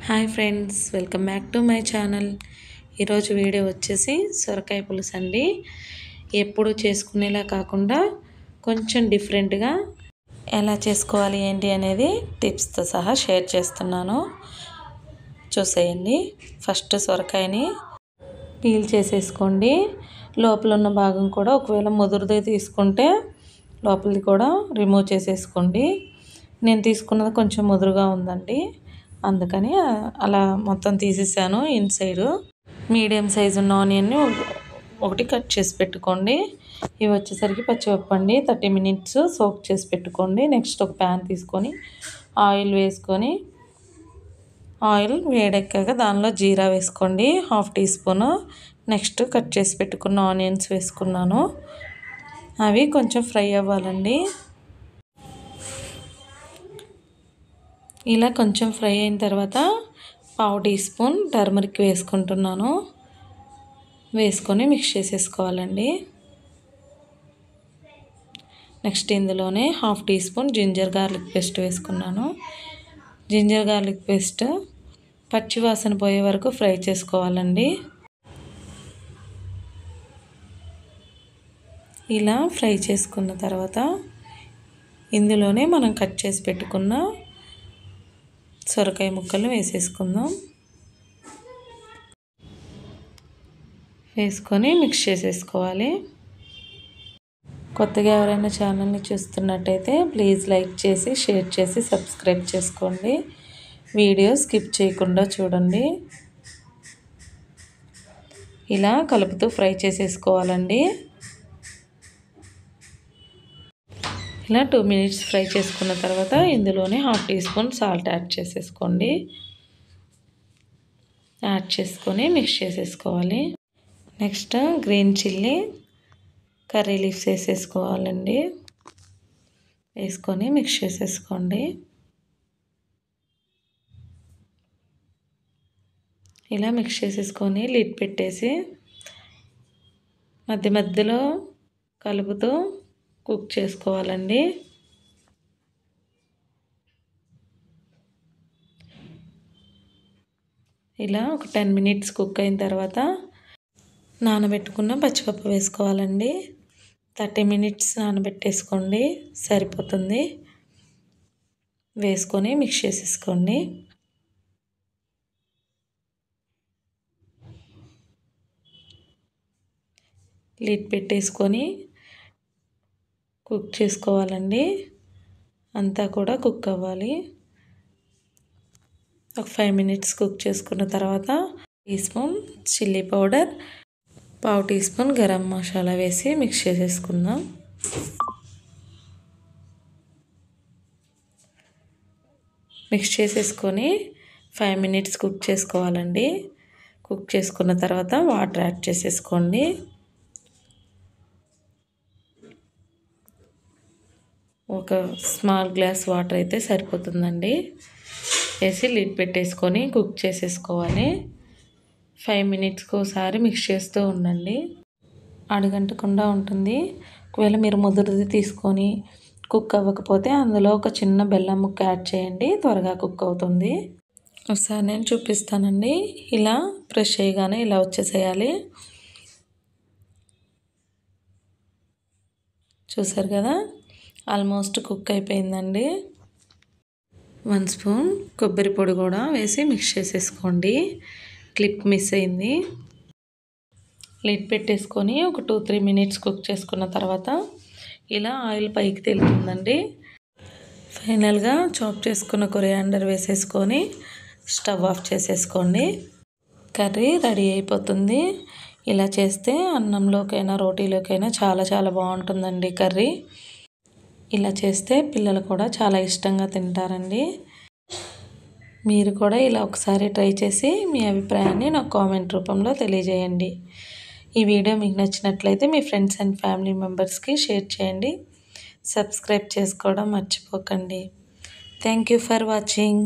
Hi friends, welcome back to my channel. ఈరోజు video వచ్చేసి సొరకాయ పులుసు అండి. ఎప్పుడు చేసుకునేలా కాకుండా కొంచెం డిఫరెంట్గా ఎలా చేసుకోవాలి ఏంటి అనేది టిప్స్తో సహా షేర్ చేస్తున్నాను, చూసేయండి. ఫస్ట్ సొరకాయని పీల్ చేసేసుకోండి. లోపల ఉన్న భాగం కూడా ఒకవేళ ముదురుదే తీసుకుంటే లోపలిది కూడా రిమూవ్ చేసేసుకోండి. నేను తీసుకున్నది కొంచెం ముదురుగా ఉందండి, అందుకని అలా మొత్తం తీసేసాను. ఇన్సైడ్ మీడియం సైజు ఉన్న ఆనియన్ని ఒకటి కట్ చేసి పెట్టుకోండి. ఇవి వచ్చేసరికి పచ్చిమిరప అండి. 30 మినిట్స్ సోక్ చేసి పెట్టుకోండి. నెక్స్ట్ ఒక ప్యాన్ తీసుకొని ఆయిల్ వేసుకొని, ఆయిల్ వేడెక్కాక దానిలో జీరా వేసుకోండి, 1/2 టీ స్పూన్. నెక్స్ట్ కట్ చేసి పెట్టుకున్న ఆనియన్స్ వేసుకున్నాను. అవి కొంచెం ఫ్రై అవ్వాలండి. ఇలా కొంచెం ఫ్రై అయిన తర్వాత 1/2 టీ స్పూన్ టర్మరిక్ వేసుకుంటున్నాను. వేసుకొని మిక్స్ చేసేసుకోవాలండి. నెక్స్ట్ ఇందులోనే 1/2 teaspoon ginger garlic paste వేసుకున్నాను. జింజర్ గార్లిక్ పేస్ట్ పచ్చి వాసన పోయే వరకు ఫ్రై చేసుకోవాలండి. ఇలా ఫ్రై చేసుకున్న తర్వాత ఇందులోనే మనం కట్ చేసి పెట్టుకున్న సొరకాయ ముక్కలు వేసేసుకుందాం. వేసుకొని మిక్స్ చేసేసుకోవాలి. కొత్తగా ఎవరైనా ఛానల్ని చూస్తున్నట్టయితే ప్లీజ్ లైక్ చేసి, షేర్ చేసి, సబ్స్క్రైబ్ చేసుకోండి. వీడియో స్కిప్ చేయకుండా చూడండి. ఇలా కలుపుతూ ఫ్రై చేసేసుకోవాలండి. ఇలా 2 మినిట్స్ ఫ్రై చేసుకున్న తర్వాత ఇందులోనే 1/2 టీ స్పూన్ సాల్ట్ యాడ్ చేసేసుకోండి. యాడ్ చేసుకొని మిక్స్ చేసేసుకోవాలి. Next green chilli curry leaves వేసేసుకోవాలండి. వేసుకొని మిక్స్ చేసేసుకోండి. ఇలా మిక్స్ చేసేసుకొని లిడ్ పెట్టేసి మధ్య మధ్యలో కలుపుతూ కుక్ చేసుకోవాలండి. ఇలా ఒక 10 మినిట్స్ కుక్ అయిన తర్వాత నానబెట్టుకున్న పచ్చిపప్పు వేసుకోవాలండి. 30 మినిట్స్ నానబెట్టేసుకోండి, సరిపోతుంది. వేసుకొని మిక్స్ చేసేసుకోండి. లిడ్ పెట్టేసుకొని కుక్ చేసుకోవాలండి. అంతా కూడా కుక్ అవ్వాలి. ఒక 5 మినిట్స్ కుక్ చేసుకున్న తర్వాత teaspoon chilli powder, 1/2 teaspoon garam masala వేసి మిక్స్ చేసేసుకుందాం. మిక్స్ చేసేసుకొని 5 మినిట్స్ కుక్ చేసుకోవాలండి. కుక్ చేసుకున్న తర్వాత వాటర్ యాడ్ చేసేసుకోండి. ఒక స్మాల్ గ్లాస్ వాటర్ అయితే సరిపోతుందండి. వేసి లిడ్ పెట్టేసుకొని కుక్ చేసేసుకోవాలి. 5 మినిట్స్కి ఒకసారి మిక్స్ చేస్తూ ఉండండి. అడుగంటకుండా ఉంటుంది. ఒకవేళ మీరు ముదురుది తీసుకొని కుక్ అవ్వకపోతే అందులో ఒక చిన్న బెల్లం ముక్క యాడ్ చేయండి, త్వరగా కుక్ అవుతుంది. ఒకసారి నేను చూపిస్తానండి. ఇలా ప్రెస్ చేయగానే ఇలా వచ్చేసేయాలి. చూసారు కదా, ఆల్మోస్ట్ కుక్ అయిపోయిందండి. 1 స్పూన్ కొబ్బరి పొడి కూడా వేసి మిక్స్ చేసేసుకోండి. క్లిప్ మిస్ అయింది. లిడ్ పెట్టేసుకొని ఒక 2-3 మినిట్స్ కుక్ చేసుకున్న తర్వాత ఇలా ఆయిల్ పైకి తేలుతుందండి. ఫైనల్గా చాప్ చేసుకున్న కొరియాండర్ వేసేసుకొని స్టవ్ ఆఫ్ చేసేసుకోండి. కర్రీ రెడీ అయిపోతుంది. ఇలా చేస్తే అన్నంలోకైనా రోటీలోకైనా చాలా చాలా బాగుంటుందండి కర్రీ. ఇలా చేస్తే పిల్లలు కూడా చాలా ఇష్టంగా తింటారండి. మీరు కూడా ఇలా ఒకసారి ట్రై చేసి మీ అభిప్రాయాన్ని నాకు కామెంట్ రూపంలో తెలియజేయండి. ఈ వీడియో మీకు నచ్చినట్లయితే మీ ఫ్రెండ్స్ అండ్ ఫ్యామిలీ మెంబర్స్కి షేర్ చేయండి. సబ్స్క్రైబ్ చేసుకోవడం మర్చిపోకండి. Thank you for watching.